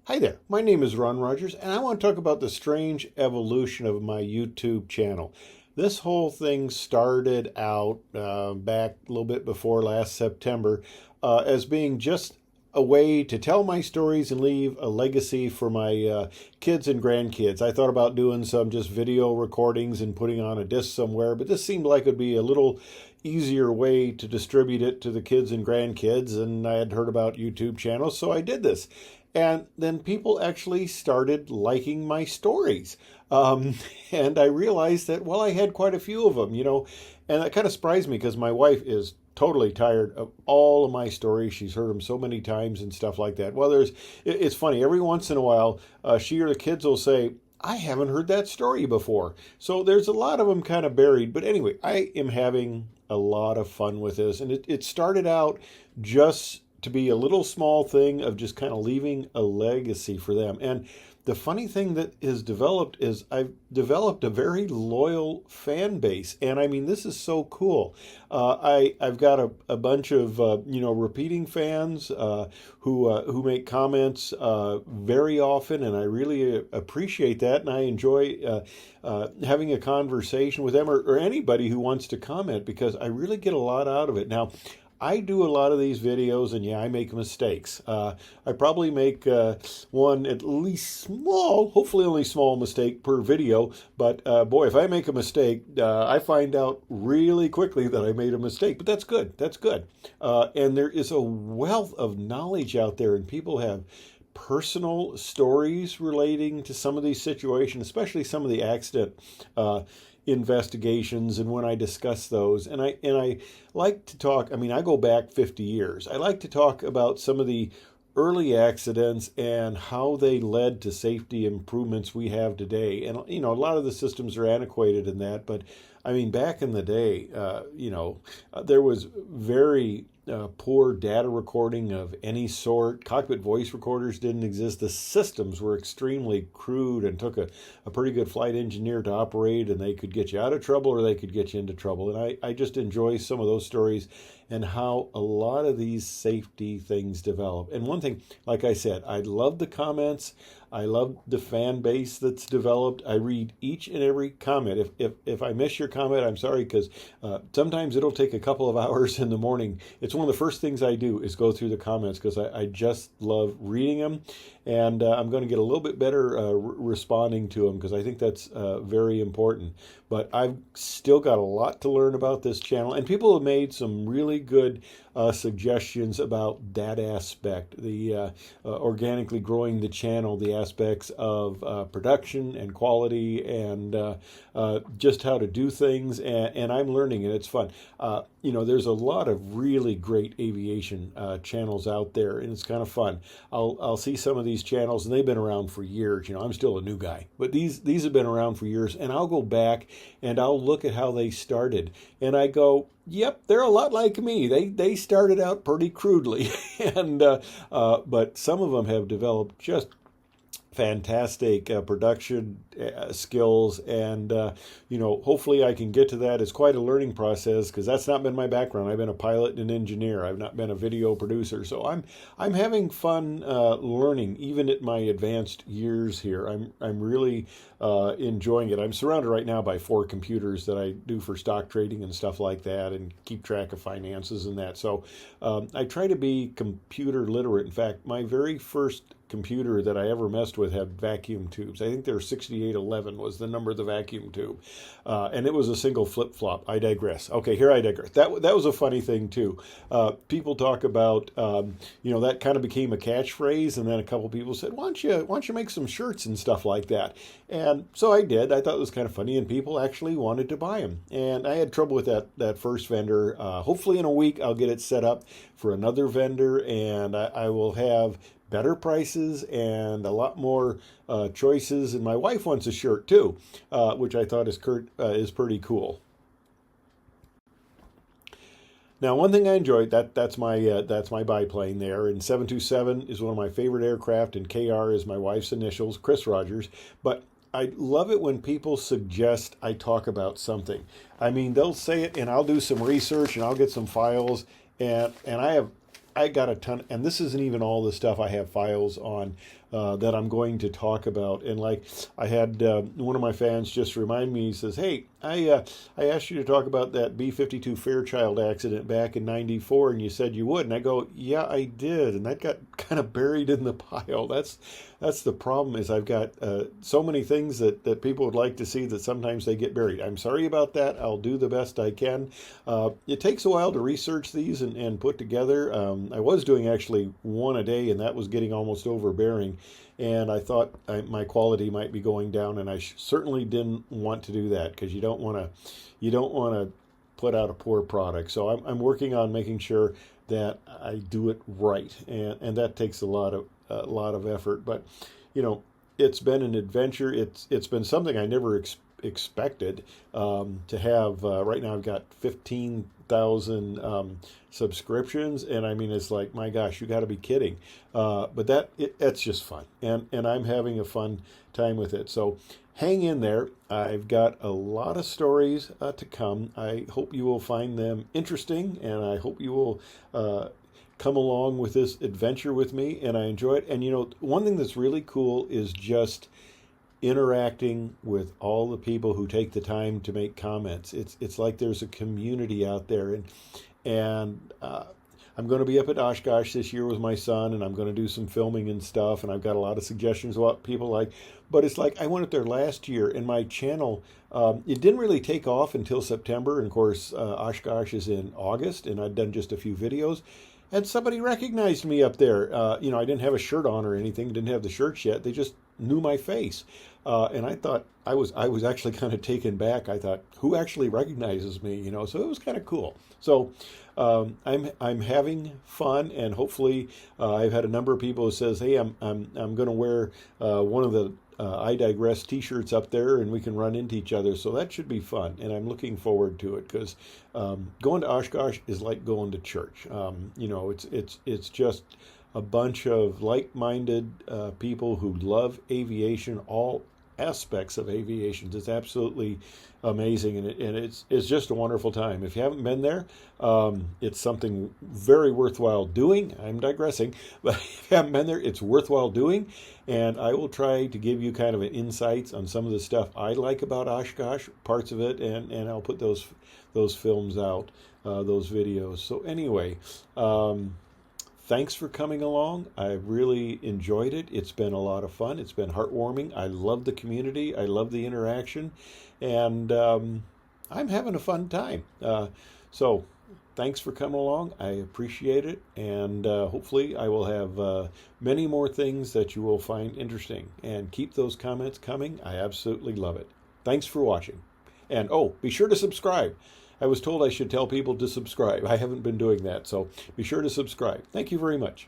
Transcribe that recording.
Hi there, my name is Ron Rogers, and I want to talk about the strange evolution of my YouTube channel. This whole thing started out back a little bit before last September as being just a way to tell my stories and leave a legacy for my kids and grandkids. I thought about doing some just video recordings and putting on a disc somewhere, but this seemed like it would be a little easier way to distribute it to the kids and grandkids, and I had heard about YouTube channels, so I did this. And then people actually started liking my stories. Um, and I realized that, well, I had quite a few of them, and that kind of surprised me because my wife is totally tired of all of my stories. She's heard them so many times and stuff like that. Well, it's funny. Every once in a while, she or the kids will say, I haven't heard that story before. So there's a lot of them kind of buried. But anyway, I am having a lot of fun with this. And it started out just to be a little small thing of just kind of leaving a legacy for them. And the funny thing that has developed is I've developed a very loyal fan base, and I mean this is so cool. I've got a bunch of repeating fans who make comments very often, and I really appreciate that, and I enjoy having a conversation with them or anybody who wants to comment because I really get a lot out of it. Now, I do a lot of these videos, and yeah, I make mistakes. I probably make one at least small, hopefully only small mistake per video. But boy, if I make a mistake, I find out really quickly that I made a mistake. But that's good. That's good. And there is a wealth of knowledge out there, and people have personal stories relating to some of these situations, especially some of the accident investigations and when I discuss those. And I like to talk, I mean, I go back 50 years. I like to talk about some of the early accidents and how they led to safety improvements we have today. And a lot of the systems are antiquated in that, but I mean, back in the day, there was very poor data recording of any sort. Cockpit voice recorders didn't exist. The systems were extremely crude and took a pretty good flight engineer to operate, and they could get you out of trouble or they could get you into trouble. And I just enjoy some of those stories and how a lot of these safety things develop. And one thing, like I said, I love the comments. I love the fan base that's developed. I read each and every comment. If I miss your comment, I'm sorry, because sometimes it'll take a couple of hours in the morning. It's one of the first things I do is go through the comments because I just love reading them. And I'm going to get a little bit better responding to them because I think that's very important. But I've still got a lot to learn about this channel. And people have made some really good suggestions about that aspect, the organically growing the channel, the aspects of production and quality and just how to do things. And I'm learning, and it's fun. There's a lot of really great aviation channels out there, and it's kind of fun. I'll see some of these channels, and they've been around for years. I'm still a new guy, but these have been around for years, and I'll go back and I'll look at how they started, and I go, yep, they're a lot like me. They started out pretty crudely, and but some of them have developed just fantastic production skills, and hopefully I can get to that. It's quite a learning process because that's not been my background. I've been a pilot and an engineer. I've not been a video producer, so I'm having fun learning even at my advanced years here. I'm really enjoying it. I'm surrounded right now by 4 computers that I do for stock trading and stuff like that, and keep track of finances and that. So I try to be computer literate. In fact, my very first computer that I ever messed with had vacuum tubes. I think there were 6811 was the number of the vacuum tube. And it was a single flip-flop. I digress. Okay, here I digress. That was a funny thing, too. People talk about, that kind of became a catchphrase, and then a couple people said, why don't you make some shirts and stuff like that? And so I did. I thought it was kind of funny, and people actually wanted to buy them. And I had trouble with that first vendor. Hopefully in a week I'll get it set up for another vendor, and I will have better prices and a lot more choices. And my wife wants a shirt too, which I thought is pretty cool. Now, one thing I enjoyed, that's my biplane there, and 727 is one of my favorite aircraft, and KR is my wife's initials, Chris Rogers. But I love it when people suggest I talk about something. I mean, they'll say it, and I'll do some research, and I'll get some files, and I have I got a ton, and this isn't even all the stuff I have files on that I'm going to talk about. And like I had one of my fans just remind me, he says, "Hey, I asked you to talk about that B-52 Fairchild accident back in '94, and you said you would." And I go, "Yeah, I did," and that got kind of buried in the pile. That's the problem, is I've got so many things that people would like to see that sometimes they get buried. I'm sorry about that. I'll do the best I can. It takes a while to research these and put together. I was doing actually one a day, and that was getting almost overbearing. And I thought my quality might be going down, and I certainly didn't want to do that, because you don't want to put out a poor product. So I'm working on making sure that I do it right, and that takes a lot of effort. But it's been an adventure. It's been something I never expected to have. Right now I've got 15,000 subscriptions, and I mean, it's like, my gosh, you got to be kidding. But that's just fun, and I'm having a fun time with it. So hang in there. I've got a lot of stories to come. I hope you will find them interesting, and I hope you will come along with this adventure with me, and I enjoy it. And one thing that's really cool is just interacting with all the people who take the time to make comments. It's like there's a community out there, and I'm going to be up at Oshkosh this year with my son, and I'm going to do some filming and stuff, and I've got a lot of suggestions of what people like. But it's like, I went up there last year, and my channel, it didn't really take off until September, and of course Oshkosh is in August, and I'd done just a few videos. And somebody recognized me up there. I didn't have a shirt on or anything, didn't have the shirts yet. They just knew my face. And I thought, I was actually kind of taken back. I thought, who actually recognizes me? So it was kind of cool. So I'm having fun, and hopefully I've had a number of people who says, "Hey, I'm going to wear one of the I Digress t-shirts up there, and we can run into each other." So that should be fun, and I'm looking forward to it, because going to Oshkosh is like going to church. It's just a bunch of like-minded people who love aviation, all aspects of aviation. It's absolutely amazing, and it's just a wonderful time. If you haven't been there, it's something very worthwhile doing. I'm digressing, but if you haven't been there, it's worthwhile doing, and I will try to give you kind of an insights on some of the stuff I like about Oshkosh, parts of it, and I'll put those films out, those videos. So anyway, thanks for coming along. I really enjoyed it. It's been a lot of fun. It's been heartwarming. I love the community. I love the interaction. And I'm having a fun time. So thanks for coming along. I appreciate it. And hopefully I will have many more things that you will find interesting. And keep those comments coming. I absolutely love it. Thanks for watching. And be sure to subscribe. I was told I should tell people to subscribe. I haven't been doing that, so be sure to subscribe. Thank you very much.